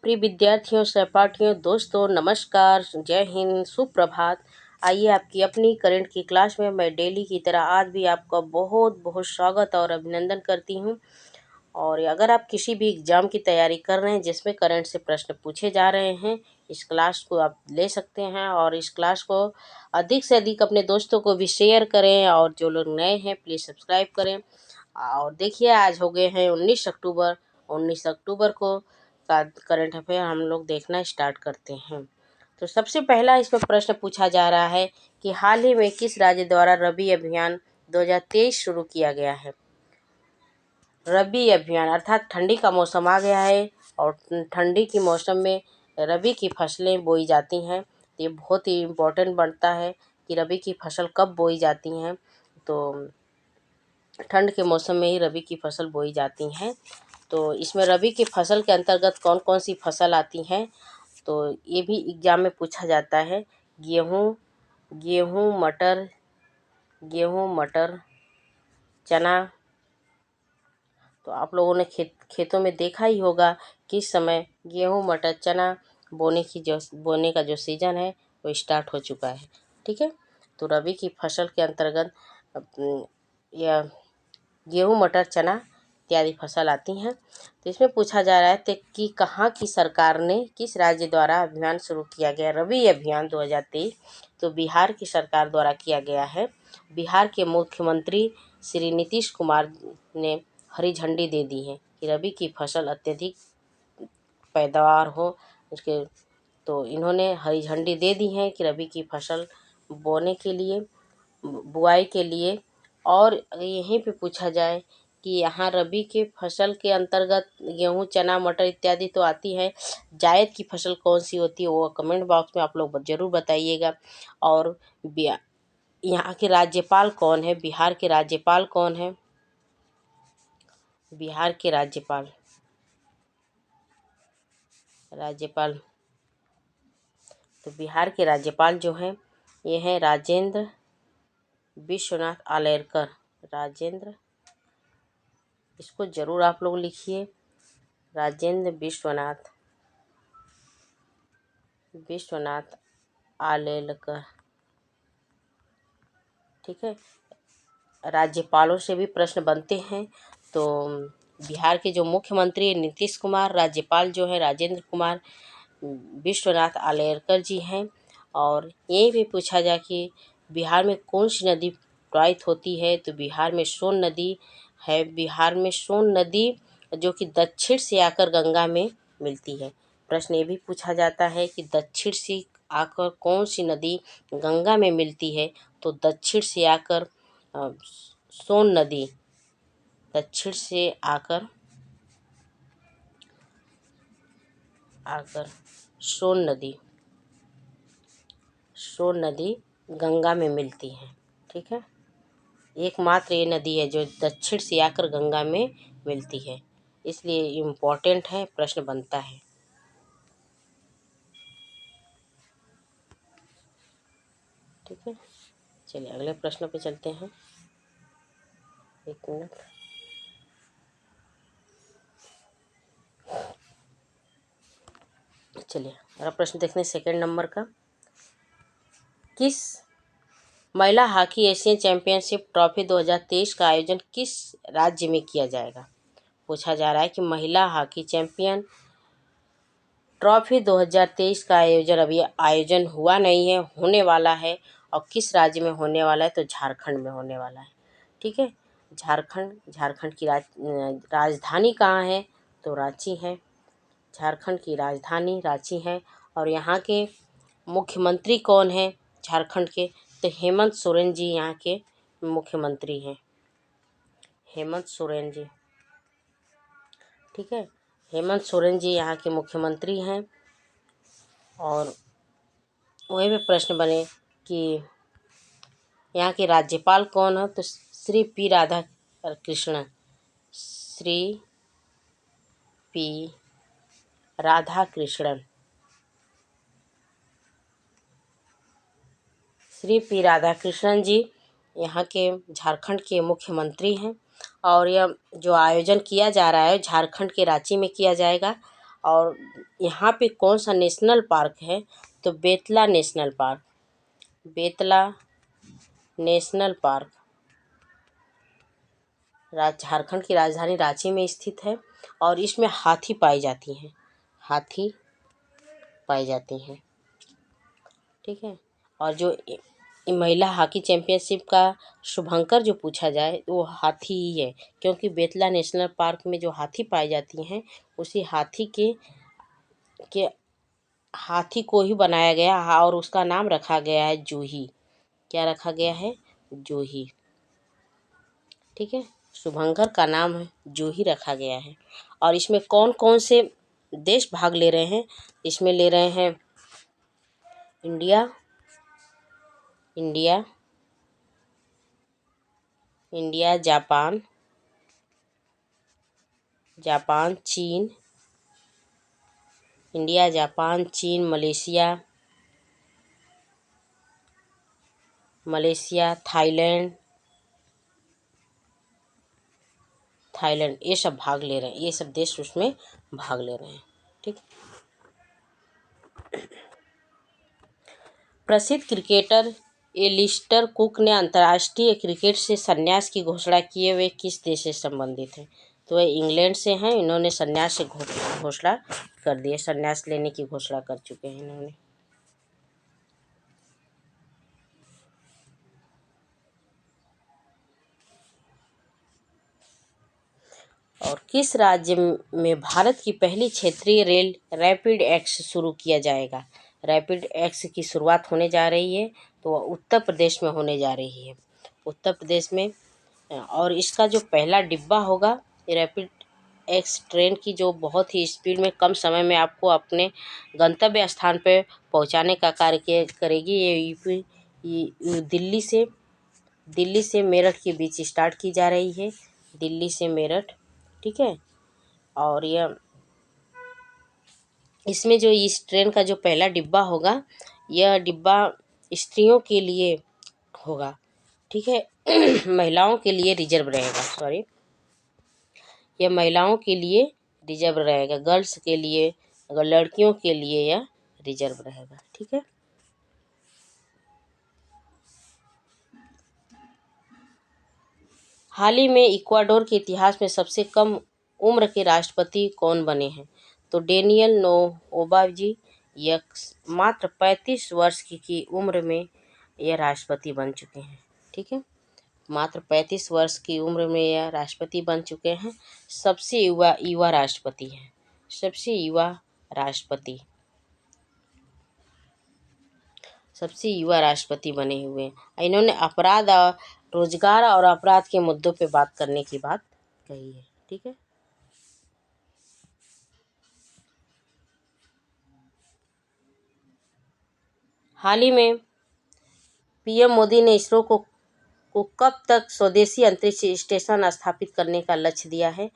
प्रिय विद्यार्थियों, सहपाठियों, दोस्तों, नमस्कार, जय हिंद, सुप्रभात। आइए आपकी अपनी करंट की क्लास में मैं डेली की तरह आज भी आपका बहुत बहुत स्वागत और अभिनंदन करती हूं। और अगर आप किसी भी एग्ज़ाम की तैयारी कर रहे हैं जिसमें करंट से प्रश्न पूछे जा रहे हैं, इस क्लास को आप ले सकते हैं और इस क्लास को अधिक से अधिक अपने दोस्तों को भी शेयर करें और जो लोग नए हैं प्लीज़ सब्सक्राइब करें। और देखिए, आज हो गए हैं 19 अक्टूबर। 19 अक्टूबर को का करंट अफेयर हम लोग देखना स्टार्ट करते हैं। तो सबसे पहला इसमें प्रश्न पूछा जा रहा है कि हाल ही में किस राज्य द्वारा रबी अभियान 2023 शुरू किया गया है। रबी अभियान अर्थात ठंडी का मौसम आ गया है और ठंडी के मौसम में रबी की फसलें बोई जाती हैं। तो ये बहुत ही इम्पोर्टेंट बनता है कि रबी की फसल कब बोई जाती हैं। तो ठंड के मौसम में ही रबी की फसल बोई जाती हैं। तो इसमें रबी की फसल के अंतर्गत कौन कौन सी फसल आती हैं, तो ये भी एग्जाम में पूछा जाता है। गेहूँ गेहूँ मटर चना। तो आप लोगों ने खेतों में देखा ही होगा कि इस समय गेहूँ मटर चना बोने का जो सीज़न है वो स्टार्ट हो चुका है। ठीक है, तो रबी की फसल के अंतर्गत यह गेहूँ मटर चना इत्यादि फसल आती हैं। तो इसमें पूछा जा रहा है कि कहाँ की सरकार ने किस राज्य द्वारा अभियान शुरू किया गया रबी अभियान 2023। तो बिहार की सरकार द्वारा किया गया है। बिहार के मुख्यमंत्री श्री नीतीश कुमार ने हरी झंडी दे दी है कि रबी की फसल अत्यधिक पैदावार हो उसके। तो इन्होंने हरी झंडी दे दी है कि रबी की फसल बोने के लिए बुआई के लिए। और यहीं पे पूछा जाए कि यहाँ रबी के फसल के अंतर्गत गेहूँ चना मटर इत्यादि तो आती है, जायद की फसल कौन सी होती है वो कमेंट बॉक्स में आप लोग ज़रूर बताइएगा। और यहाँ के राज्यपाल कौन है, बिहार के राज्यपाल कौन है। बिहार के राज्यपाल तो बिहार के राज्यपाल जो हैं ये हैं राजेंद्र विश्वनाथ आलेरकर। इसको ज़रूर आप लोग लिखिए, राजेंद्र विश्वनाथ आलेरकर। ठीक है, राज्यपालों से भी प्रश्न बनते हैं। तो बिहार के जो मुख्यमंत्री है नीतीश कुमार, राज्यपाल जो है राजेंद्र कुमार विश्वनाथ आलेरकर जी हैं। और ये भी पूछा जाए कि बिहार में कौन सी नदी प्रवाहित होती है, तो बिहार में सोन नदी है। बिहार में सोन नदी जो कि दक्षिण से आकर गंगा में मिलती है। प्रश्न ये भी पूछा जाता है कि दक्षिण से आकर कौन सी नदी गंगा में मिलती है, तो दक्षिण से आकर सोन नदी दक्षिण से आकर सोन नदी गंगा में मिलती है। ठीक है, एकमात्र ये नदी है जो दक्षिण से आकर गंगा में मिलती है, इसलिए इम्पोर्टेंट है, प्रश्न बनता है। ठीक है, चलिए अगले प्रश्न पे चलते हैं। एक मिनट। चलिए अगला प्रश्न देखते हैं, सेकंड नंबर का। किस महिला हॉकी एशियन चैंपियनशिप ट्रॉफी 2023 का आयोजन किस राज्य में किया जाएगा। पूछा जा रहा है कि महिला हॉकी चैंपियन ट्रॉफी 2023 का आयोजन हुआ नहीं है, होने वाला है। और किस राज्य में होने वाला है, तो झारखंड में होने वाला है। ठीक है, झारखंड की राजधानी कहाँ है, तो रांची है। झारखंड की राजधानी रांची है। और यहाँ के मुख्यमंत्री कौन है झारखंड के, तो हेमंत सोरेन जी यहाँ के मुख्यमंत्री हैं। हेमंत सोरेन जी। ठीक है, हेमंत सोरेन जी यहाँ के मुख्यमंत्री हैं। और वही भी प्रश्न बने कि यहाँ के राज्यपाल कौन है, तो श्री पी राधाकृष्णन श्री पी राधाकृष्णन जी यहाँ के झारखंड के मुख्यमंत्री हैं। और यह जो आयोजन किया जा रहा है झारखंड के रांची में किया जाएगा। और यहाँ पे कौन सा नेशनल पार्क है, तो Betla national park. Betla national park Jharkhand की राजधानी रांची में स्थित है और इसमें हाथी पाई जाती हैं। हाथी पाई जाती हैं, ठीक है। और जो महिला हॉकी चैंपियनशिप का शुभंकर जो पूछा जाए वो हाथी ही है, क्योंकि बेतला नेशनल पार्क में जो हाथी पाई जाती हैं उसी के हाथी को ही बनाया गया और उसका नाम रखा गया है जूही। क्या रखा गया है? जूही, ठीक है। शुभंकर का नाम है जूही रखा गया है। और इसमें कौन कौन से देश भाग ले रहे हैं? इसमें ले रहे हैं India, India, India, Japan, Japan, चीन, इंडिया, जापान, चीन, मलेशिया, मलेशिया, थाईलैंड, थाईलैंड, ये सब भाग ले रहे हैं। ये सब देश उसमें भाग ले रहे हैं, ठीक। प्रसिद्ध क्रिकेटर एलिस्टर कुक ने अंतर्राष्ट्रीय क्रिकेट से संन्यास की घोषणा किए हुए किस देश से संबंधित हैं? तो वह इंग्लैंड से हैं। इन्होंने संन्यास से घोषणा कर दी है, संन्यास लेने की घोषणा कर चुके हैं इन्होंने। और किस राज्य में भारत की पहली क्षेत्रीय रेल रैपिड एक्स शुरू किया जाएगा? रैपिड एक्स की शुरुआत होने जा रही है, तो वह उत्तर प्रदेश में होने जा रही है। उत्तर प्रदेश में। और इसका जो पहला डिब्बा होगा, रैपिड एक्स ट्रेन की, जो बहुत ही स्पीड में कम समय में आपको अपने गंतव्य स्थान पर पहुंचाने का कार्य करेगी। ये दिल्ली से मेरठ के बीच स्टार्ट की जा रही है। दिल्ली से मेरठ, ठीक है। और यह इसमें जो इस ट्रेन का जो पहला डिब्बा होगा, यह डिब्बा स्त्रियों के लिए होगा, ठीक है। महिलाओं के लिए रिजर्व रहेगा, सॉरी, यह महिलाओं के लिए रिजर्व रहेगा। गर्ल्स के लिए, अगर लड़कियों के लिए यह रिजर्व रहेगा, ठीक है। हाल ही में इक्वाडोर के इतिहास में सबसे कम उम्र के राष्ट्रपति कौन बने हैं? तो डेनियल नोबोआ जी। यह मात्र 35 वर्ष की उम्र में यह राष्ट्रपति बन चुके हैं, ठीक है। मात्र 35 वर्ष की उम्र में यह राष्ट्रपति बन चुके हैं। सबसे युवा राष्ट्रपति हैं। सबसे युवा राष्ट्रपति, सबसे युवा राष्ट्रपति बने हुए हैं। इन्होंने अपराध और रोजगार और अपराध के मुद्दों पे बात करने की बात कही है, ठीक है। हाल ही में पीएम मोदी ने इसरो को कब तक स्वदेशी अंतरिक्ष स्टेशन स्थापित करने का लक्ष्य दिया है?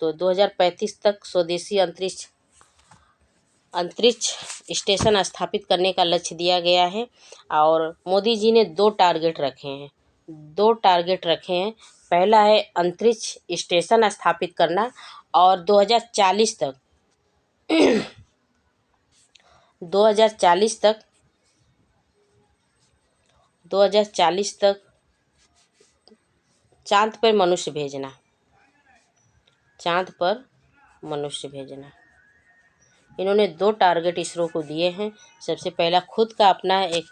तो 2035 तक स्वदेशी अंतरिक्ष स्टेशन स्थापित करने का लक्ष्य दिया गया है। और मोदी जी ने 2 टारगेट रखे हैं। 2 टारगेट रखे हैं। पहला है अंतरिक्ष स्टेशन स्थापित करना, और 2040 तक 2040 तक 2040 तक चांद पर मनुष्य भेजना। चांद पर मनुष्य भेजना। इन्होंने 2 टारगेट इसरो को दिए हैं। सबसे पहला खुद का अपना एक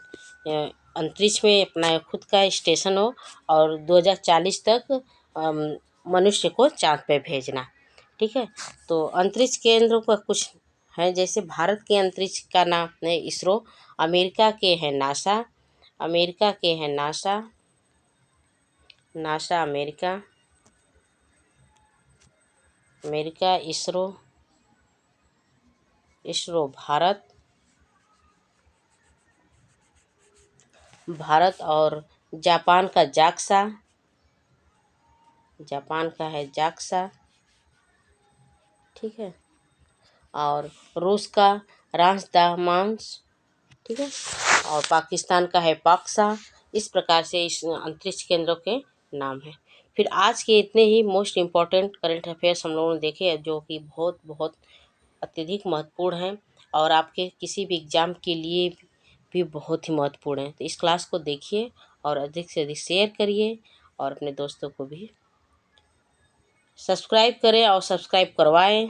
अंतरिक्ष में अपना खुद का स्टेशन हो, और 2040 तक मनुष्य को चांद पे भेजना, ठीक है। तो अंतरिक्ष केंद्रों का कुछ है, जैसे भारत के अंतरिक्ष का नाम है इसरो, अमेरिका के हैं नासा, अमेरिका के हैं NASA, NASA America, America, ISRO, ISRO Bharat, Bharat, और जापान का जाक्सा, जापान का है जाक्सा, ठीक है। और रूस का रास्दामांस, ठीक है। और पाकिस्तान का है पाक्सा। इस प्रकार से इस अंतरिक्ष केंद्रों के नाम हैं। फिर आज के इतने ही मोस्ट इम्पॉर्टेंट करंट अफेयर्स हम लोगों ने देखे, जो कि बहुत बहुत अत्यधिक महत्वपूर्ण हैं और आपके किसी भी एग्ज़ाम के लिए भी बहुत ही महत्वपूर्ण है। तो इस क्लास को देखिए और अधिक से अधिक शेयर करिए और अपने दोस्तों को भी सब्सक्राइब करें और सब्सक्राइब करवाएं।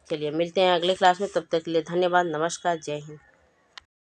चलिए मिलते हैं अगले क्लास में, तब तक के लिए धन्यवाद, नमस्कार, जय हिंद।